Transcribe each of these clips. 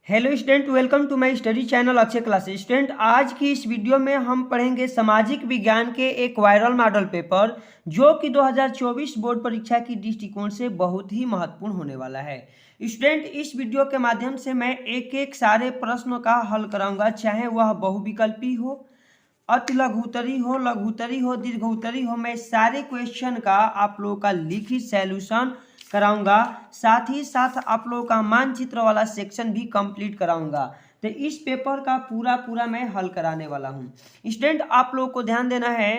Hello student, welcome to my study channel Akshay classes. Student, आज की इस वीडियो में हम पढ़ेंगे सामाजिक विज्ञान के एक वायरल मॉडल पेपर जो कि 2024 बोर्ड परीक्षा की दृष्टिकोण से बहुत ही महत्वपूर्ण होने वाला है। स्टूडेंट, इस वीडियो के माध्यम से मैं एक एक सारे प्रश्नों का हल कराऊंगा, चाहे वह बहुविकल्पी हो, अति लघुत्तरी हो, लघुत्तरी हो, दीर्घोत्तरी हो। मैं सारे क्वेश्चन का आप लोगों का लिखित सॉल्यूशन कराऊंगा, साथ ही साथ आप लोगों का मानचित्र वाला सेक्शन भी कंप्लीट कराऊंगा। तो इस पेपर का पूरा मैं हल कराने वाला हूं। स्टूडेंट, आप लोगों को ध्यान देना है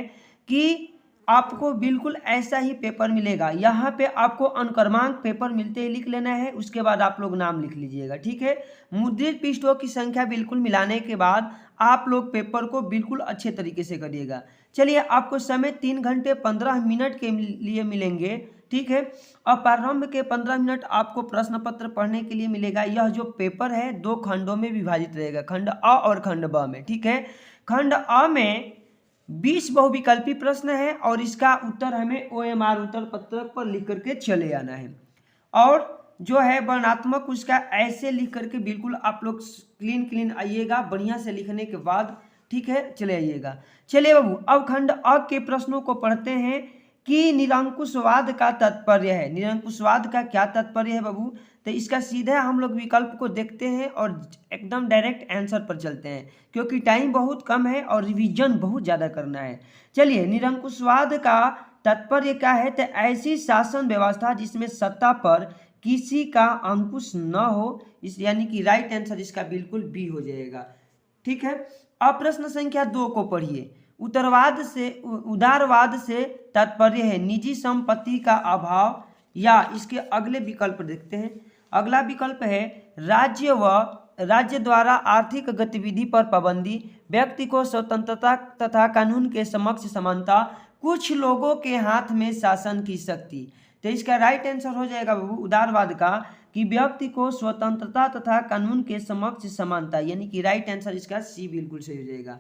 कि आपको बिल्कुल ऐसा ही पेपर मिलेगा। यहाँ पे आपको अनुक्रमांक पेपर मिलते ही लिख लेना है, उसके बाद आप लोग नाम लिख लीजिएगा, ठीक है। मुद्रित पृष्ठों की संख्या बिल्कुल मिलाने के बाद आप लोग पेपर को बिल्कुल अच्छे तरीके से करिएगा। चलिए, आपको समय 3 घंटे 15 मिनट के लिए मिलेंगे, ठीक है। और प्रारंभ के 15 मिनट आपको प्रश्न पत्र पढ़ने के लिए मिलेगा। यह जो पेपर है 2 खंडों में विभाजित रहेगा, खंड अ और खंड ब में, ठीक है। खंड अ में 20 बहुविकल्पी प्रश्न है और इसका उत्तर हमें OMR उत्तर पत्रक पर लिख करके चले आना है। और जो है वर्णात्मक उसका ऐसे लिख करके बिल्कुल आप लोग क्लीन आइएगा, बढ़िया से लिखने के बाद, ठीक है, चले आइएगा। चलिए बाबू, अब खंड अ के प्रश्नों को पढ़ते हैं कि निरंकुशवाद का तात्पर्य है। निरंकुशवाद का क्या तात्पर्य है बाबू? तो इसका सीधा हम लोग विकल्प को देखते हैं और एकदम डायरेक्ट आंसर पर चलते हैं, क्योंकि टाइम बहुत कम है और रिवीजन बहुत ज़्यादा करना है। चलिए, निरंकुशवाद का तात्पर्य क्या है? तो ऐसी शासन व्यवस्था जिसमें सत्ता पर किसी का अंकुश न हो, इस यानी कि राइट आंसर इसका बिल्कुल बी हो जाएगा, ठीक है। अब प्रश्न संख्या 2 को पढ़िए। उदारवाद से तात्पर्य है निजी संपत्ति का अभाव, या इसके अगले विकल्प देखते हैं। अगला विकल्प है राज्य द्वारा आर्थिक गतिविधि पर पाबंदी, व्यक्ति को स्वतंत्रता तथा कानून के समक्ष समानता, कुछ लोगों के हाथ में शासन की शक्ति। तो इसका राइट आंसर हो जाएगा बाबू उदारवाद का कि व्यक्ति को स्वतंत्रता तथा कानून के समक्ष समानता, यानी कि राइट आंसर इसका सी बिल्कुल सही हो जाएगा।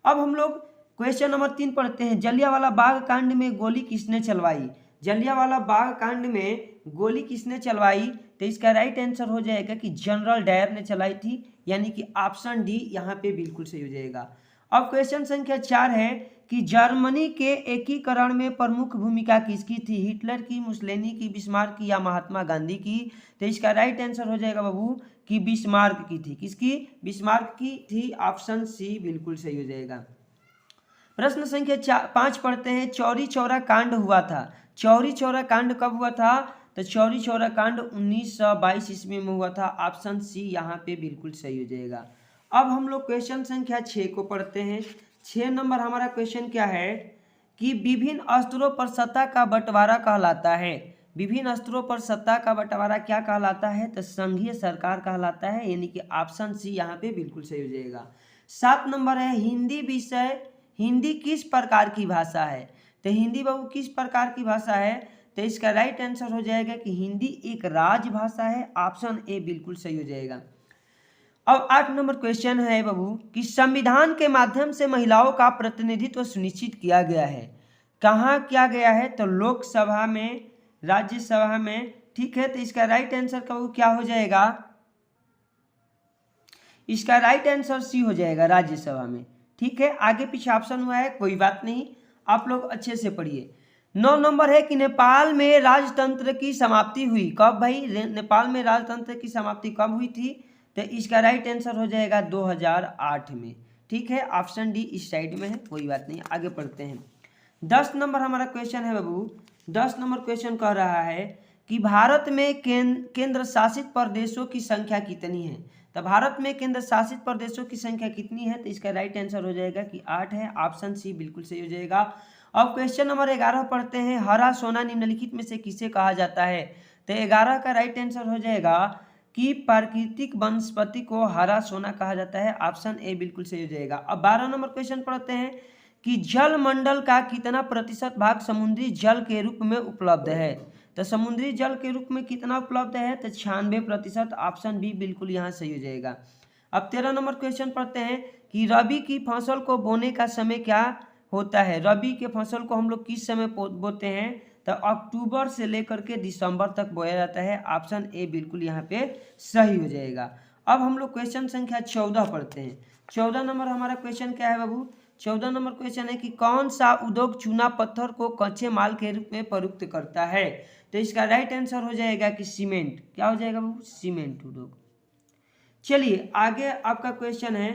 अब हम लोग क्वेश्चन नंबर 3 पढ़ते हैं। जलियांवाला बाग कांड में गोली किसने चलवाई? जलियांवाला बाग कांड में गोली किसने चलवाई? तो इसका राइट आंसर हो जाएगा कि जनरल डायर ने चलाई थी, यानी कि ऑप्शन डी यहाँ पे बिल्कुल सही हो जाएगा। अब क्वेश्चन संख्या 4 है कि जर्मनी के एकीकरण में प्रमुख भूमिका किसकी थी? हिटलर की, मुसोलिनी की, बिस्मार्क की या महात्मा गांधी की? तो इसका राइट आंसर हो जाएगा बाबू कि बिस्मार्क की थी। किसकी? बिस्मार्क की थी, ऑप्शन सी बिल्कुल सही हो जाएगा। प्रश्न संख्या 5 पढ़ते हैं। चौरी चौरा कांड हुआ था। चौरी चौरा कांड कब हुआ था? तो चौरी चौरा कांड 1922 ईस्वी में हुआ था, ऑप्शन सी यहाँ पे बिल्कुल सही हो जाएगा। अब हम लोग क्वेश्चन संख्या 6 को पढ़ते हैं। 6 नंबर हमारा क्वेश्चन क्या है कि विभिन्न स्तरों पर सत्ता का बंटवारा कहलाता है। विभिन्न स्तरों पर सत्ता का बंटवारा क्या कहलाता है? तो संघीय सरकार कहलाता है, यानी कि ऑप्शन सी यहाँ पे बिल्कुल सही हो जाएगा। 7 नंबर है हिंदी विषय। हिंदी किस प्रकार की भाषा है? तो हिंदी बाबू किस प्रकार की भाषा है? तो इसका राइट आंसर हो जाएगा कि हिंदी एक राजभाषा है, ऑप्शन ए बिल्कुल सही हो जाएगा। अब 8 नंबर क्वेश्चन है बाबू कि संविधान के माध्यम से महिलाओं का प्रतिनिधित्व सुनिश्चित किया गया है। कहाँ किया गया है? तो लोकसभा में, राज्यसभा में, ठीक है। तो इसका राइट आंसर बाबू क्या हो जाएगा? इसका राइट आंसर सी हो जाएगा, राज्यसभा में, ठीक है। आगे पीछे ऑप्शन हुआ है, कोई बात नहीं, आप लोग अच्छे से पढ़िए। 9 नंबर है कि नेपाल में राजतंत्र की समाप्ति हुई कब? भाई, नेपाल में राजतंत्र की समाप्ति कब हुई थी? तो इसका राइट आंसर हो जाएगा 2008 में, ठीक है। ऑप्शन डी इस साइड में है, कोई बात नहीं, आगे पढ़ते हैं। 10 नंबर हमारा क्वेश्चन है बाबू। 10 नंबर क्वेश्चन कह रहा है कि भारत में केंद्र शासित प्रदेशों की संख्या कितनी है? तो भारत में केंद्र शासित प्रदेशों की संख्या कितनी है? तो इसका राइट आंसर हो जाएगा कि 8 है, ऑप्शन सी बिल्कुल सही हो जाएगा। अब क्वेश्चन नंबर 11 पढ़ते हैं। हरा सोना निम्नलिखित में से किसे कहा जाता है? तो 11 का राइट आंसर हो जाएगा कि प्राकृतिक वनस्पति को हरा सोना कहा जाता है, ऑप्शन ए बिल्कुल सही हो जाएगा। अब 12 नंबर क्वेश्चन पढ़ते हैं कि जल मंडल का कितना प्रतिशत भाग समुद्री जल के रूप में उपलब्ध है? तो समुद्री जल के रूप में कितना उपलब्ध है? तो 96%, ऑप्शन बी बिल्कुल यहाँ सही हो जाएगा। अब 13 नंबर क्वेश्चन पढ़ते हैं कि रबी की फसल को बोने का समय क्या होता है? रबी के फसल को हम लोग किस समय बोते हैं? तो अक्टूबर से लेकर के दिसंबर तक बोया जाता है, ऑप्शन ए बिल्कुल यहाँ पे सही हो जाएगा। अब हम लोग क्वेश्चन संख्या 14 पढ़ते हैं। 14 नंबर हमारा क्वेश्चन क्या है बाबू? 14 नंबर क्वेश्चन है कि कौन सा उद्योग चूना पत्थर को कच्चे माल के रूप में प्रयुक्त करता है? तो इसका राइट आंसर हो जाएगा कि सीमेंट। क्या हो जाएगा बाबू? सीमेंट उद्योग। चलिए आगे आपका क्वेश्चन है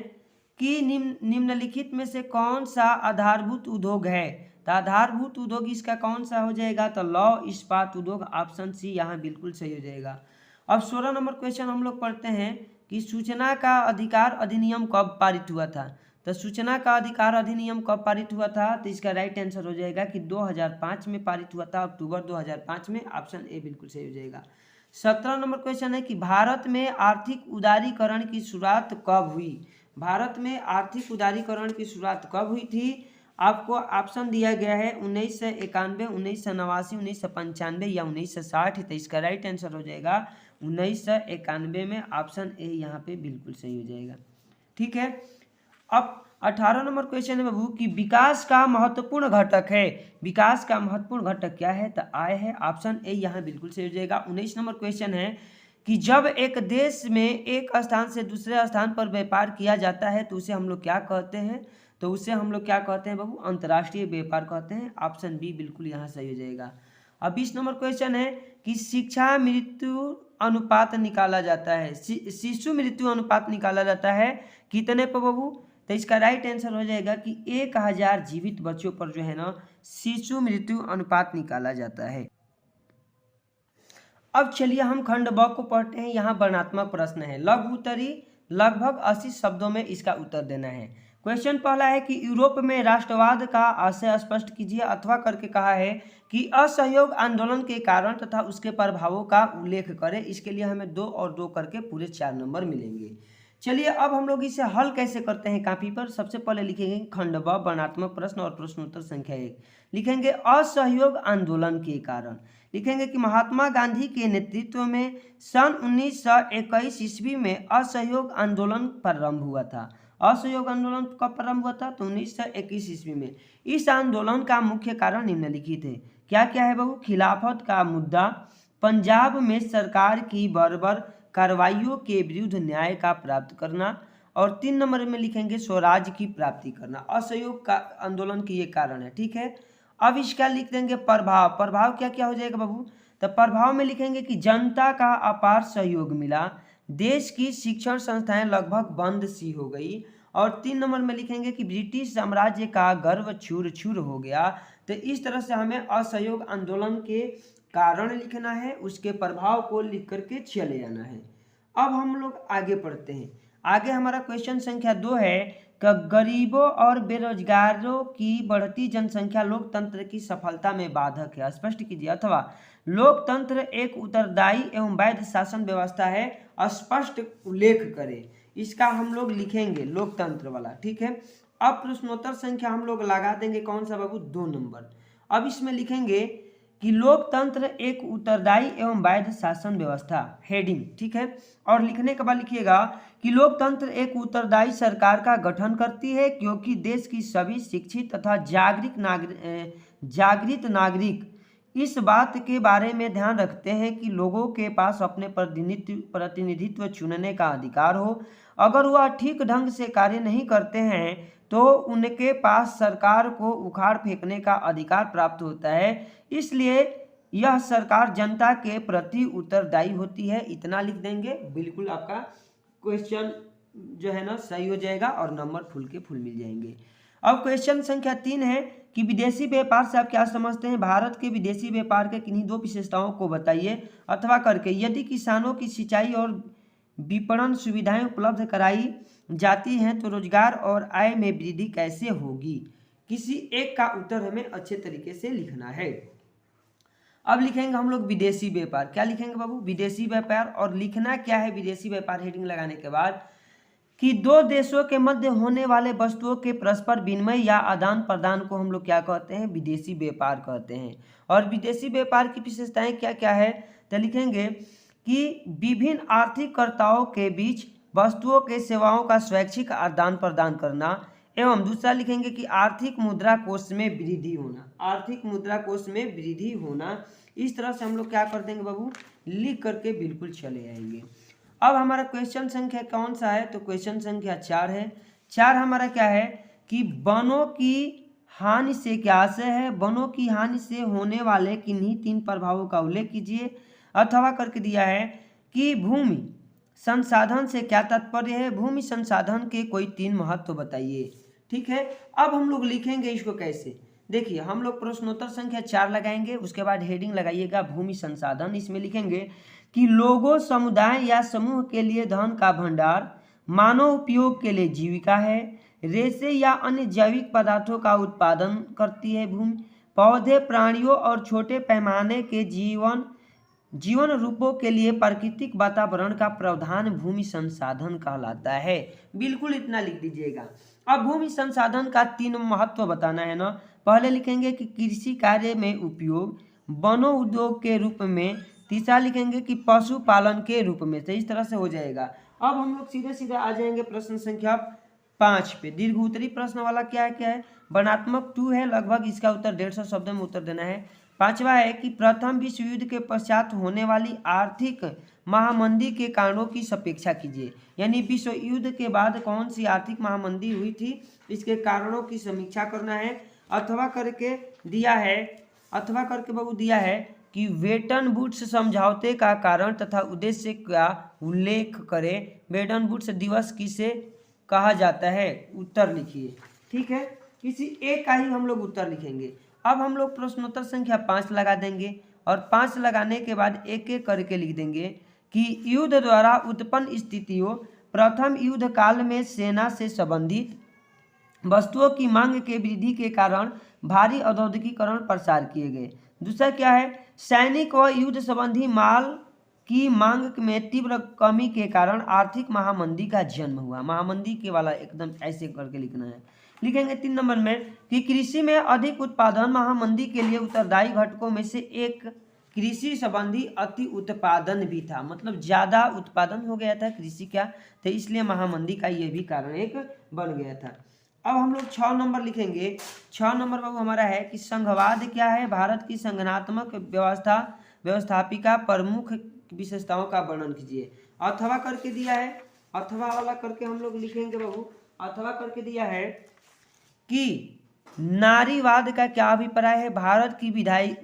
कि निम्नलिखित में से कौन सा आधारभूत उद्योग है? तो आधारभूत उद्योग इसका कौन सा हो जाएगा? तो लौह इस्पात उद्योग, ऑप्शन सी यहाँ बिल्कुल सही हो जाएगा। अब 16 नंबर क्वेश्चन हम लोग पढ़ते हैं कि सूचना का अधिकार अधिनियम कब पारित हुआ था? तो सूचना का अधिकार अधिनियम कब पारित हुआ था? तो इसका राइट आंसर हो जाएगा कि 2005 में पारित हुआ था, अक्टूबर 2005 में। ऑप्शन ए बिल्कुल सही हो जाएगा। 17 नंबर क्वेश्चन है कि भारत में आर्थिक उदारीकरण की शुरुआत कब हुई? भारत में आर्थिक उदारीकरण की शुरुआत कब हुई थी? आपको ऑप्शन दिया गया है 1991, 1989, 1995 या 1960। तो इसका राइट आंसर हो जाएगा 1991 में। ऑप्शन ए यहाँ पे बिल्कुल सही हो जाएगा। ठीक है। अब 18 नंबर क्वेश्चन है बाबू कि विकास का महत्वपूर्ण घटक है। विकास का महत्वपूर्ण घटक क्या है? तो आय है। ऑप्शन ए यहाँ बिल्कुल सही हो जाएगा। 19 नंबर क्वेश्चन है कि जब एक देश में एक स्थान से दूसरे स्थान पर व्यापार किया जाता है तो उसे हम लोग क्या कहते हैं? तो उसे हम लोग क्या कहते हैं बाबू? अंतर्राष्ट्रीय व्यापार कहते हैं। ऑप्शन बी बिल्कुल यहाँ सही हो जाएगा। अब 20 नंबर क्वेश्चन है कि शिक्षा मृत्यु अनुपात निकाला जाता है, शिशु मृत्यु अनुपात निकाला जाता है कितने पर बाबू? तो इसका राइट आंसर हो जाएगा कि 1000 जीवित बच्चों पर जो है ना शिशु मृत्यु अनुपात निकाला जाता है। अब चलिए हम खंड ब को पढ़ते हैं। यहाँ वर्णनात्मक प्रश्न है, लघु उत्तरी लगभग 80 शब्दों में इसका उत्तर देना है। क्वेश्चन पहला है कि यूरोप में राष्ट्रवाद का आशय स्पष्ट कीजिए। अथवा करके कहा है कि असहयोग आंदोलन के कारण तथा उसके प्रभावों का उल्लेख करें। इसके लिए हमें 2 और 2 करके पूरे 4 नंबर मिलेंगे। चलिए अब हम लोग इसे हल कैसे करते हैं कापी पर। सबसे पहले लिखेंगे खंड ब वर्णनात्मक प्रश्न और प्रश्नोत्तर संख्या 1। लिखेंगे असहयोग आंदोलन के कारण। लिखेंगे कि महात्मा गांधी के नेतृत्व में सन 1921 ईस्वी में असहयोग आंदोलन प्रारंभ हुआ था। असहयोग आंदोलन कब प्रारंभ हुआ था? तो 1921 ईस्वी में। इस आंदोलन का मुख्य कारण निम्नलिखित है। क्या क्या है बाबू? खिलाफत का मुद्दा, पंजाब में सरकार की बर्बर कार्रवाइयों के विरुद्ध न्याय का प्राप्त करना, और 3 नंबर में लिखेंगे स्वराज की प्राप्ति करना। असहयोग का आंदोलन के ये कारण है। ठीक है। अब इसका लिख देंगे प्रभाव। प्रभाव क्या क्या हो जाएगा बाबू? तो प्रभाव में लिखेंगे कि जनता का अपार सहयोग मिला, देश की शिक्षण संस्थाएं लगभग बंद सी हो गई, और 3 नंबर में लिखेंगे कि ब्रिटिश साम्राज्य का गर्व चूर चूर हो गया। तो इस तरह से हमें असहयोग आंदोलन के कारण लिखना है, उसके प्रभाव को लिख करके चले आना है। अब हम लोग आगे पढ़ते हैं। आगे हमारा क्वेश्चन संख्या 2 है कि गरीबों और बेरोजगारों की बढ़ती जनसंख्या लोकतंत्र की सफलता में बाधक है। स्पष्ट कीजिए। अथवा लोकतंत्र एक उत्तरदायी एवं वैध शासन व्यवस्था है, स्पष्ट उल्लेख करें। इसका हम लोग लिखेंगे लोकतंत्र वाला। ठीक है। अब प्रश्नोत्तर संख्या हम लोग लगा देंगे कौन सा बाबू? 2 नंबर। अब इसमें लिखेंगे कि लोकतंत्र एक उत्तरदायी एवं वैध शासन व्यवस्था, हेडिंग। ठीक है। और लिखने के बाद लिखिएगा कि लोकतंत्र एक उत्तरदायी सरकार का गठन करती है क्योंकि देश की सभी शिक्षित तथा जागृत नागरिक इस बात के बारे में ध्यान रखते हैं कि लोगों के पास अपने प्रतिनिधित्व चुनने का अधिकार हो। अगर वह ठीक ढंग से कार्य नहीं करते हैं तो उनके पास सरकार को उखाड़ फेंकने का अधिकार प्राप्त होता है। इसलिए यह सरकार जनता के प्रति उत्तरदायी होती है। इतना लिख देंगे, बिल्कुल आपका क्वेश्चन जो है ना सही हो जाएगा और नंबर फुल के फुल मिल जाएंगे। अब क्वेश्चन संख्या 3 है कि विदेशी व्यापार से आप क्या समझते हैं? भारत के विदेशी व्यापार के किन्हीं 2 विशेषताओं को बताइए। अथवा करके यदि किसानों की सिंचाई और विपणन सुविधाएं उपलब्ध कराई जाती हैं तो रोजगार और आय में वृद्धि कैसे होगी? किसी एक का उत्तर हमें अच्छे तरीके से लिखना है। अब लिखेंगे हम लोग विदेशी व्यापार। क्या लिखेंगे बाबू? विदेशी व्यापार। और लिखना क्या है विदेशी व्यापार हेडिंग लगाने के बाद? कि 2 देशों के मध्य होने वाले वस्तुओं के परस्पर विनिमय या आदान प्रदान को हम लोग क्या कहते हैं? विदेशी व्यापार कहते हैं। और विदेशी व्यापार की विशेषताएं क्या क्या है? तो लिखेंगे कि विभिन्न आर्थिक कर्ताओं के बीच वस्तुओं के सेवाओं का स्वैच्छिक आदान प्रदान करना, एवं दूसरा लिखेंगे कि आर्थिक मुद्रा कोष में वृद्धि होना। आर्थिक मुद्रा कोष में वृद्धि होना। इस तरह से हम लोग क्या कर देंगे बाबू? लिख करके बिल्कुल चले आएंगे। अब हमारा क्वेश्चन संख्या कौन सा है, तो क्वेश्चन संख्या 4 है। 4 हमारा क्या है कि वनों की हानि से क्या आशय है, वनों की हानि से होने वाले किन्हीं 3 प्रभावों का उल्लेख कीजिए। अथवा करके दिया है कि भूमि संसाधन से क्या तात्पर्य है, भूमि संसाधन के कोई 3 महत्व बताइए। ठीक है, अब हम लोग लिखेंगे इसको कैसे, देखिए हम लोग प्रश्नोत्तर संख्या 4 लगाएंगे, उसके बाद हेडिंग लगाइएगा भूमि संसाधन। इसमें लिखेंगे कि लोगों, समुदाय या समूह के लिए धन का भंडार, मानव उपयोग के लिए जीविका है, रेशे या अन्य जैविक पदार्थों का उत्पादन करती है भूमि, पौधे, प्राणियों और छोटे पैमाने के जीवन रूपों के लिए प्राकृतिक वातावरण का प्रावधान भूमि संसाधन कहलाता है। बिल्कुल इतना लिख दीजिएगा। अब भूमि संसाधन का 3 महत्व बताना है ना। पहले लिखेंगे कि कृषि कार्य में उपयोग, वनो उद्योग के रूप में, तीसरा लिखेंगे कि पशुपालन के रूप में। तो इस तरह से हो जाएगा। अब हम लोग सीधे सीधे आ जाएंगे प्रश्न संख्या 5 पे। दीर्घ उत्तरी प्रश्न वाला क्या है, वर्णात्मक 2 है, लगभग इसका उत्तर 150 शब्दों में उत्तर देना है। 5वां है कि प्रथम विश्व युद्ध के पश्चात होने वाली आर्थिक महामंदी के कारणों की समीक्षा कीजिए। यानी विश्व युद्ध के बाद कौन सी आर्थिक महामंदी हुई थी, इसके कारणों की समीक्षा करना है। अथवा करके दिया है, अथवा करके बाबू दिया है कि वेटन वुड्स समझौते का कारण तथा उद्देश्य का उल्लेख करें। वेटन वुड्स दिवस किसे कहा जाता है, उत्तर लिखिए। ठीक है, किसी एक का ही हम लोग उत्तर लिखेंगे। अब हम लोग प्रश्नोत्तर संख्या 5 लगा देंगे और 5 लगाने के बाद एक एक करके लिख देंगे कि युद्ध द्वारा उत्पन्न स्थितियों, प्रथम युद्ध काल में सेना से संबंधित वस्तुओं की मांग के वृद्धि के कारण भारी औद्योगिकीकरण प्रसार किए गए। दूसरा क्या है, सैनिक व युद्ध संबंधी माल की मांग में तीव्र कमी के कारण आर्थिक महामंदी का जन्म हुआ। महामंदी के वाला एकदम ऐसे करके लिखना है। लिखेंगे 3 नंबर में कि कृषि में अधिक उत्पादन महामंदी के लिए उत्तरदायी घटकों में से एक कृषि संबंधी अति उत्पादन भी था। मतलब ज़्यादा उत्पादन हो गया था कृषि का, तो इसलिए महामंदी का ये भी कारण एक बन गया था। अब हम लोग 6 नंबर लिखेंगे। 6 नंबर बाबू हमारा है कि संघवाद क्या है, भारत की संगठनात्मक व्यवस्थापिका प्रमुख विशेषताओं का वर्णन कीजिए। अथवा करके दिया है, अथवा वाला करके हम लोग लिखेंगे बाबू। अथवा करके दिया है कि नारीवाद का क्या अभिप्राय है, भारत की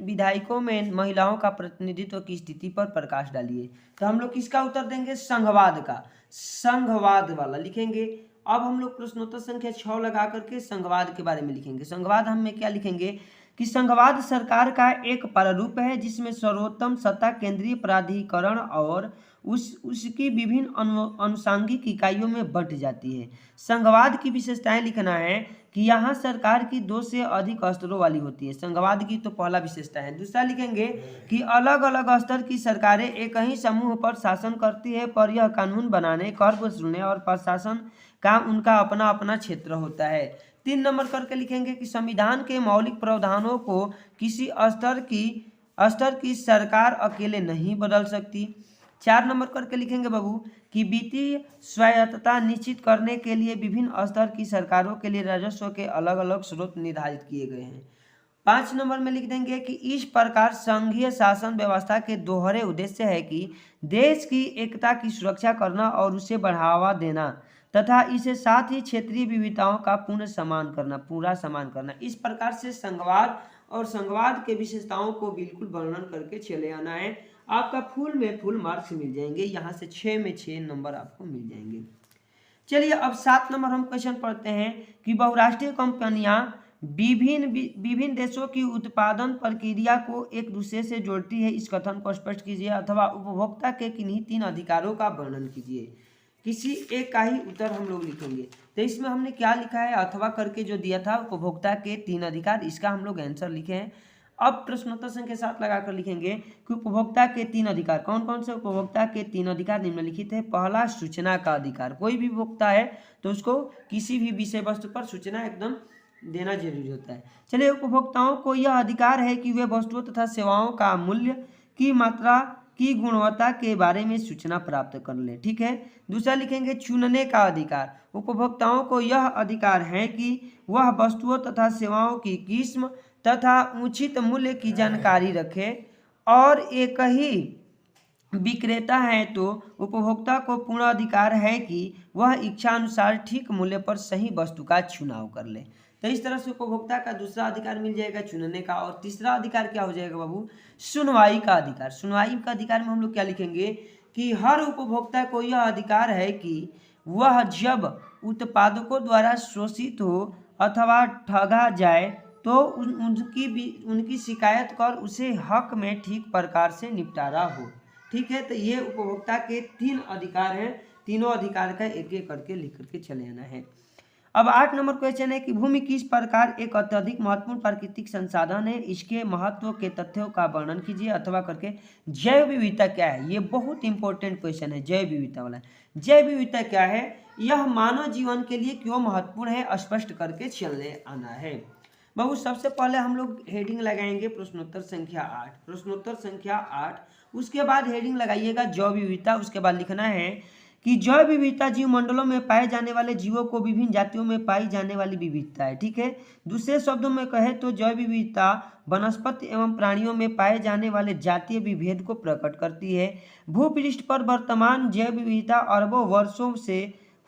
विधायकों में महिलाओं का प्रतिनिधित्व की स्थिति पर प्रकाश डालिए। तो हम लोग किसका उत्तर देंगे, संघवाद का, संघवाद वाला लिखेंगे। अब हम लोग प्रश्नोत्तर संख्या 6 लगा करके संघवाद के बारे में लिखेंगे। संघवाद हम में क्या लिखेंगे कि संघवाद सरकार का एक प्रारूप है जिसमें सर्वोत्तम सत्ता केंद्रीय प्राधिकरण और उसकी विभिन्न अनुषांगिक इकाइयों में बंट जाती है। संघवाद की विशेषताएं लिखना है कि यहाँ सरकार की 2 से अधिक स्तरों वाली होती है। संघवाद की तो पहला विशेषता है। दूसरा लिखेंगे कि अलग अलग स्तर की सरकारें एक ही समूह पर शासन करती है, पर यह कानून बनाने, कर वसूलने और प्रशासन का उनका अपना अपना क्षेत्र होता है। 3 नंबर करके लिखेंगे कि संविधान के मौलिक प्रावधानों को किसी स्तर की सरकार अकेले नहीं बदल सकती। 4 नंबर करके लिखेंगे बाबू कि वित्तीय स्वायत्तता निश्चित करने के लिए विभिन्न स्तर की सरकारों के लिए राजस्व के अलग अलग स्रोत निर्धारित किए गए हैं। 5 नंबर में लिख देंगे कि इस प्रकार संघीय शासन व्यवस्था के दोहरे उद्देश्य है कि देश की एकता की सुरक्षा करना और उसे बढ़ावा देना तथा इसे साथ ही क्षेत्रीय विविधताओं का पूरा सम्मान करना। इस प्रकार से संघवाद और संघवाद के विशेषताओं को बिल्कुल वर्णन करके चले आना है। आपका फुल में फुल मार्क्स मिल जाएंगे, यहाँ से 6 में 6 नंबर आपको मिल जाएंगे। चलिए अब 7 नंबर हम क्वेश्चन पढ़ते हैं कि बहुराष्ट्रीय कंपनियां विभिन्न देशों की उत्पादन प्रक्रिया को एक दूसरे से जोड़ती है, इस कथन को स्पष्ट कीजिए। अथवा उपभोक्ता के किन्हीं 3 अधिकारों का वर्णन कीजिए। किसी एक का ही उत्तर हम लोग लिखेंगे। तो इसमें हमने क्या लिखा है, अथवा करके जो दिया था उपभोक्ता के 3 अधिकार, इसका हम लोग आंसर लिखे हैं। अब प्रश्नोत्तर संख्या 7 लगाकर लिखेंगे कि उपभोक्ता के 3 अधिकार कौन कौन से। उपभोक्ता के 3 अधिकार निम्नलिखित है। पहला, सूचना का अधिकार। कोई भी उपभोक्ता है तो उसको किसी भी विषय वस्तु पर सूचना एकदम देना जरूरी होता है। चलिए, उपभोक्ताओं को यह अधिकार है कि वे वस्तुओं तथा सेवाओं का मूल्य की मात्रा की गुणवत्ता के बारे में सूचना प्राप्त कर लें। ठीक है। दूसरा लिखेंगे चुनने का अधिकार। उपभोक्ताओं को यह अधिकार है कि वह वस्तुओं तथा सेवाओं की किस्म तथा उचित मूल्य की जानकारी रखे और एक ही विक्रेता है तो उपभोक्ता को पूर्ण अधिकार है कि वह इच्छा अनुसार ठीक मूल्य पर सही वस्तु का चुनाव कर ले। तो इस तरह से उपभोक्ता का दूसरा अधिकार मिल जाएगा चुनने का। और तीसरा अधिकार क्या हो जाएगा बाबू? सुनवाई का अधिकार। सुनवाई का अधिकार में हम लोग क्या लिखेंगे कि हर उपभोक्ता को यह अधिकार है कि वह जब उत्पादकों द्वारा शोषित हो अथवा ठगा जाए तो उनकी शिकायत कर उसे हक में ठीक प्रकार से निपटारा हो। ठीक है, तो ये उपभोक्ता के 3 अधिकार हैं। तीनों अधिकार का एक एक करके लिख करके चले आना है। अब 8 नंबर क्वेश्चन है कि भूमि किस प्रकार एक अत्यधिक महत्वपूर्ण प्राकृतिक संसाधन है, इसके महत्व के तथ्यों का वर्णन कीजिए अथवा करके। जैव विविधता क्या है? ये बहुत इंपॉर्टेंट क्वेश्चन है, जैव विविधता वाला। जैव विविधता क्या है, यह मानव जीवन के लिए क्यों महत्वपूर्ण है, स्पष्ट करके चलने आना है। बाबू सबसे पहले हम लोग हेडिंग लगाएंगे प्रश्नोत्तर संख्या 8। प्रश्नोत्तर संख्या 8, उसके बाद हेडिंग लगाइएगा जैव विविधता। उसके बाद लिखना है कि जैव विविधता जीव मंडलों में पाए जाने वाले जीवों को विभिन्न जातियों में पाई जाने वाली विविधता है। ठीक है, दूसरे शब्दों में कहे तो जैव विविधता वनस्पति एवं प्राणियों में पाए जाने वाले जातीय विभेद को प्रकट करती है। भूपृष्ठ पर वर्तमान जैव विविधता अरबों वर्षों से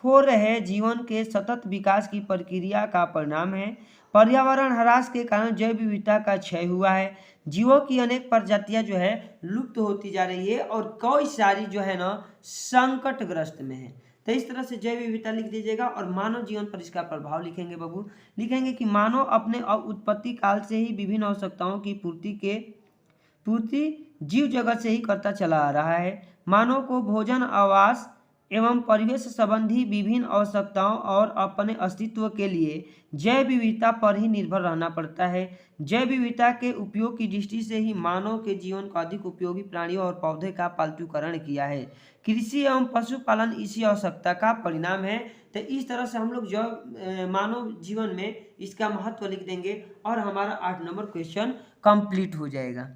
हो रहे जीवन के सतत विकास की प्रक्रिया का परिणाम है। पर्यावरण ह्रास के कारण जैव विविधता का क्षय हुआ है। जीवों की अनेक प्रजातियां जो है लुप्त होती जा रही है और कई सारी जो है ना संकटग्रस्त में है। तो इस तरह से जैव विविधता लिख दीजिएगा। और मानव जीवन पर इसका प्रभाव लिखेंगे बाबू। लिखेंगे कि मानव अपने उत्पत्ति काल से ही विभिन्न आवश्यकताओं की पूर्ति जीव जगत से ही करता चला आ रहा है। मानव को भोजन, आवास एवं परिवेश संबंधी विभिन्न आवश्यकताओं और अपने अस्तित्व के लिए जैव विविधता पर ही निर्भर रहना पड़ता है। जैव विविधता के उपयोग की दृष्टि से ही मानव के जीवन को अधिक उपयोगी प्राणियों और पौधे का पालतूकरण किया है। कृषि एवं पशुपालन इसी आवश्यकता का परिणाम है। तो इस तरह से हम लोग मानव जीवन में इसका महत्व लिख देंगे और हमारा 8 नंबर क्वेश्चन कंप्लीट हो जाएगा।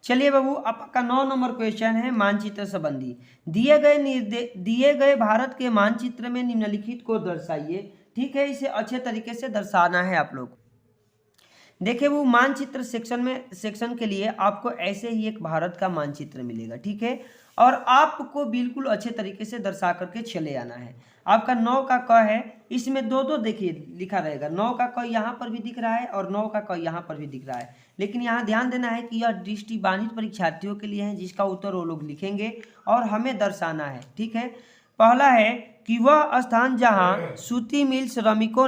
चलिए बाबू, आपका 9 नंबर क्वेश्चन है मानचित्र संबंधी। दिए गए भारत के मानचित्र में निम्नलिखित को दर्शाइए। ठीक है, इसे अच्छे तरीके से दर्शाना है आप लोग। देखिए वो मानचित्र सेक्शन के लिए आपको ऐसे ही एक भारत का मानचित्र मिलेगा। ठीक है, और आपको बिल्कुल अच्छे तरीके से दर्शा करके चले आना है। आपका 9 का क है, इसमें दो देखिए लिखा रहेगा। 9 का क यहाँ पर भी दिख रहा है और 9 का क यहाँ पर भी दिख रहा है। लेकिन यहाँ ध्यान देना है कि यह दृष्टिबाधित परीक्षार्थियों के लिए है, जिसका उत्तर वो लोग लिखेंगे और हमें दर्शाना है। ठीक है, पहला है कि वह स्थान जहाँ सूती मिल श्रमिकों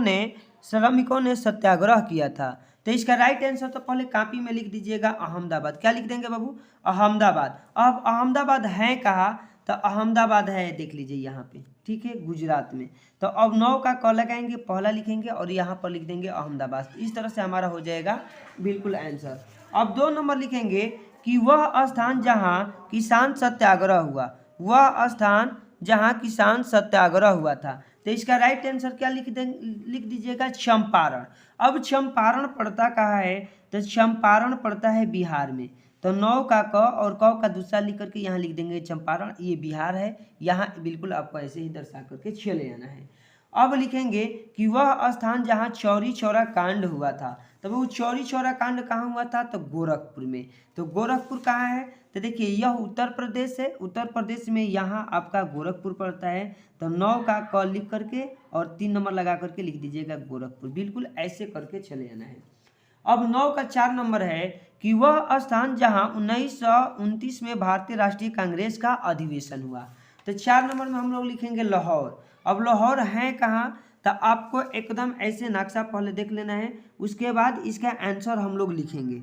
ने सत्याग्रह किया था। तो इसका राइट आंसर तो पहले कॉपी में लिख दीजिएगा अहमदाबाद। क्या लिख देंगे बाबू? अहमदाबाद। अब अहमदाबाद है कहाँ? तो अहमदाबाद है, देख लीजिए यहाँ पे। ठीक है, गुजरात में। तो अब 9 का क लगाएंगे, पहला लिखेंगे और यहाँ पर लिख देंगे अहमदाबाद। इस तरह से हमारा हो जाएगा बिल्कुल आंसर। अब 2 नंबर लिखेंगे कि वह स्थान जहाँ किसान सत्याग्रह हुआ, वह स्थान जहाँ किसान सत्याग्रह हुआ था। तो इसका राइट आंसर क्या लिख दीजिएगा? चंपारण। अब चंपारण पड़ता कहाँ है? तो चंपारण पड़ता है बिहार में। तो 9 का क और क का दूसरा लिख करके यहाँ लिख देंगे चंपारण, ये बिहार है। यहाँ बिल्कुल आपको ऐसे ही दर्शा करके चले आना है। अब लिखेंगे कि वह स्थान जहाँ चौरी चौरा कांड हुआ था। तो वो चौरी चौरा कांड कहाँ हुआ था? तो गोरखपुर में। तो गोरखपुर कहाँ है? तो देखिए यह उत्तर प्रदेश है। उत्तर प्रदेश में यहाँ आपका गोरखपुर पड़ता है। तो 9 का क लिख करके और 3 नंबर लगा करके लिख दीजिएगा गोरखपुर। बिल्कुल ऐसे करके चले आना है। अब 9 का 4 नंबर है कि वह स्थान जहां 1929 में भारतीय राष्ट्रीय कांग्रेस का अधिवेशन हुआ। तो 4 नंबर में हम लोग लिखेंगे लाहौर। अब लाहौर है कहाँ? तो आपको एकदम ऐसे नक्शा पहले देख लेना है, उसके बाद इसका आंसर हम लोग लिखेंगे।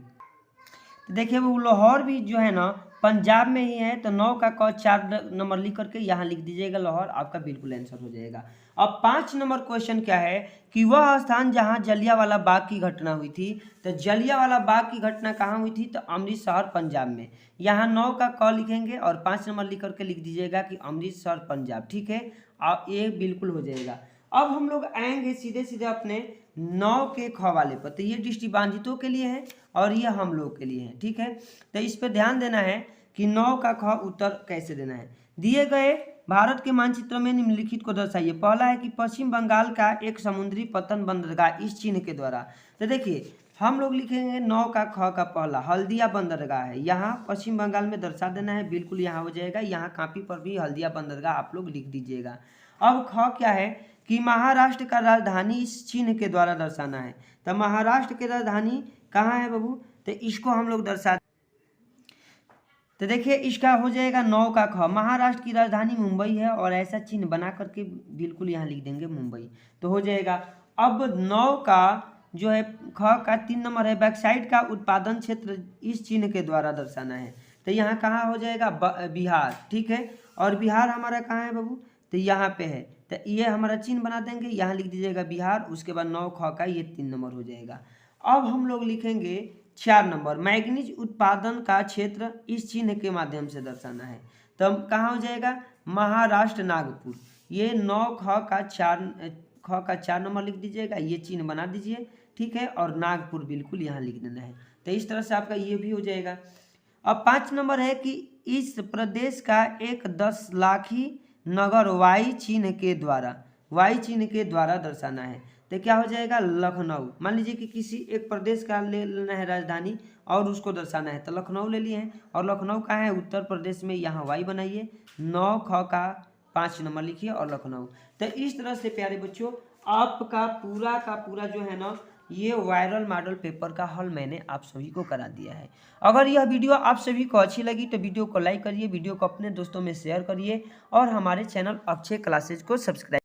तो देखिए वो लाहौर भी जो है ना पंजाब में ही है। तो 9 का क 4 नंबर लिख करके यहाँ लिख दीजिएगा लाहौर, आपका बिल्कुल आंसर हो जाएगा। अब 5 नंबर क्वेश्चन क्या है कि वह स्थान जहाँ जलियांवाला बाग की घटना हुई थी। तो जलियांवाला बाग की घटना कहाँ हुई थी? तो अमृतसर पंजाब में। यहाँ 9 का क लिखेंगे और 5 नंबर लिख करके लिख दीजिएगा कि अमृतसर पंजाब। ठीक है, आप ये बिल्कुल हो जाएगा। अब हम लोग आएंगे सीधे सीधे अपने 9 के ख वाले पर। तो ये दृष्टिबाधितों के लिए है और ये हम लोग के लिए है। ठीक है, तो इस पर ध्यान देना है कि 9 का ख उत्तर कैसे देना है। दिए गए भारत के मानचित्र में निम्नलिखित को दर्शाइए। पहला है कि पश्चिम बंगाल का एक समुद्री पतन बंदरगाह इस चिन्ह के द्वारा। तो देखिए हम लोग लिखेंगे 9 का ख का पहला हल्दिया बंदरगाह है, यहाँ पश्चिम बंगाल में दर्शा देना है, बिल्कुल यहाँ हो जाएगा। यहाँ कॉपी पर भी हल्दिया बंदरगाह आप लोग लिख दीजिएगा। अब ख क्या है कि महाराष्ट्र का राजधानी इस चिन्ह के द्वारा दर्शाना है। तो महाराष्ट्र की राजधानी कहाँ है बाबू, तो इसको हम लोग दर्शा, तो देखिए इसका हो जाएगा 9 का ख। महाराष्ट्र की राजधानी मुंबई है और ऐसा चिन्ह बना करके बिल्कुल यहाँ लिख देंगे मुंबई, तो हो जाएगा। अब 9 का जो है ख का 3 नंबर है बैक्साइड का उत्पादन क्षेत्र इस चिन्ह के द्वारा दर्शाना है। तो यहाँ कहाँ हो जाएगा बिहार, ठीक है। और बिहार हमारा कहाँ है बाबू, तो यहाँ पे है। तो ये हमारा चिन्ह बना देंगे, यहाँ लिख दीजिएगा बिहार, उसके बाद 9 ख का ये 3 नंबर हो जाएगा। अब हम लोग लिखेंगे 4 नंबर मैग्नीज उत्पादन का क्षेत्र इस चिन्ह के माध्यम से दर्शाना है। तो कहाँ हो जाएगा महाराष्ट्र नागपुर, ये 9 ख का 4 नंबर लिख दीजिएगा, ये चिन्ह बना दीजिए, ठीक है। और नागपुर बिल्कुल यहाँ लिख देना है। तो इस तरह से आपका ये भी हो जाएगा। अब 5 नंबर है कि इस प्रदेश का एक 10 लाखी नगर वाई चिन्ह के द्वारा दर्शाना है। तो क्या हो जाएगा लखनऊ। मान लीजिए कि किसी एक प्रदेश का ले लेना है राजधानी और उसको दर्शाना है, तो लखनऊ ले लिए हैं। और लखनऊ कहाँ है उत्तर प्रदेश में, यहाँ वाई बनाइए, 9 ख का 5 नंबर लिखिए और लखनऊ। तो इस तरह से प्यारे बच्चों आपका पूरा का पूरा जो है ना ये वायरल मॉडल पेपर का हल मैंने आप सभी को करा दिया है। अगर यह वीडियो आप सभी को अच्छी लगी तो वीडियो को लाइक करिए, वीडियो को अपने दोस्तों में शेयर करिए और हमारे चैनल अक्षय क्लासेज को सब्सक्राइब